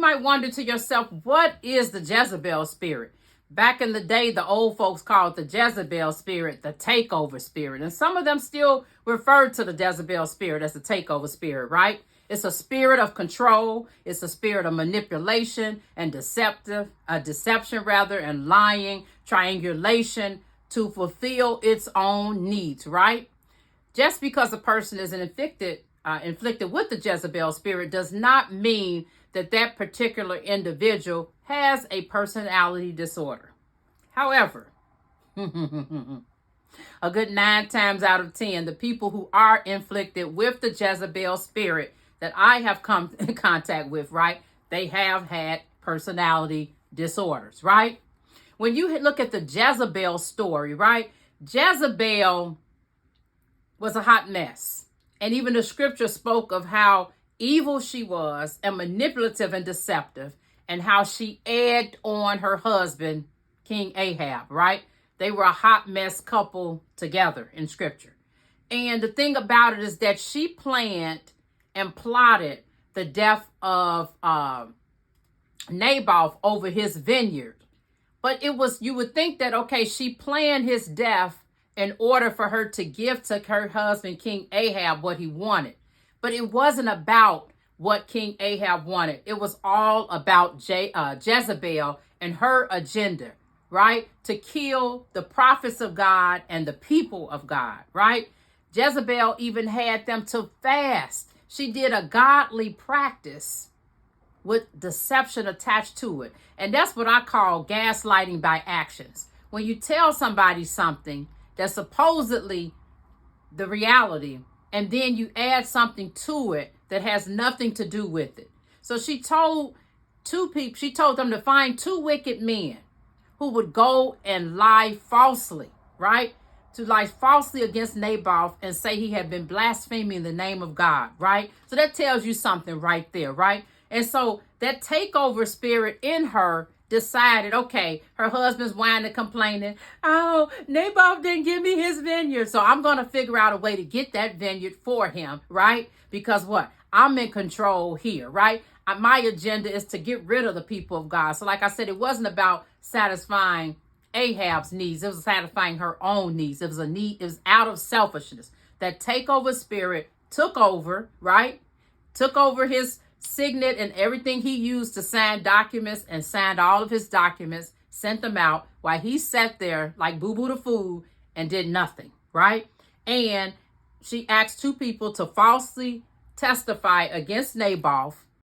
You might wonder to yourself, what is the Jezebel spirit? Back in the day, the old folks called the Jezebel spirit the takeover spirit. And some of them still refer to the Jezebel spirit as the takeover spirit, right? It's a spirit of control. It's a spirit of manipulation and deception, and lying, triangulation to fulfill its own needs, right? Just because a person is inflicted with the Jezebel spirit does not mean that that particular individual has a personality disorder. However, a good 9 times out of 10, the people who are inflicted with the Jezebel spirit that I have come in contact with, right, they have had personality disorders, right? When you look at the Jezebel story, right, Jezebel was a hot mess. And even the scripture spoke of how evil she was and manipulative and deceptive, and how she egged on her husband, King Ahab, right? They were a hot mess couple together in scripture. And the thing about it is that she planned and plotted the death of Naboth over his vineyard. But it was, you would think that, okay, she planned his death in order for her to give to her husband, King Ahab, what he wanted. But it wasn't about what King Ahab wanted. It was all about Jezebel and her agenda, right? To kill the prophets of God and the people of God, right? Jezebel even had them to fast. She did a godly practice with deception attached to it. And that's what I call gaslighting by actions. When you tell somebody something that's supposedly the reality, and then you add something to it that has nothing to do with it. So she told them to find 2 wicked men who would go and lie falsely, right? To lie falsely against Naboth and say he had been blaspheming the name of God, right? So that tells you something right there, right? And so that takeover spirit in her decided, okay, her husband's whining and complaining. Oh, Naboth didn't give me his vineyard. So I'm going to figure out a way to get that vineyard for him, right? Because what? I'm in control here, right? My agenda is to get rid of the people of God. So like I said, it wasn't about satisfying Ahab's needs. It was satisfying her own needs. It was a need. It was out of selfishness. That takeover spirit took over, right? Took over his signet and everything he used to sign documents, and signed all of his documents, sent them out while he sat there like boo-boo the fool and did nothing, right? And she asked 2 people to falsely testify against Naboth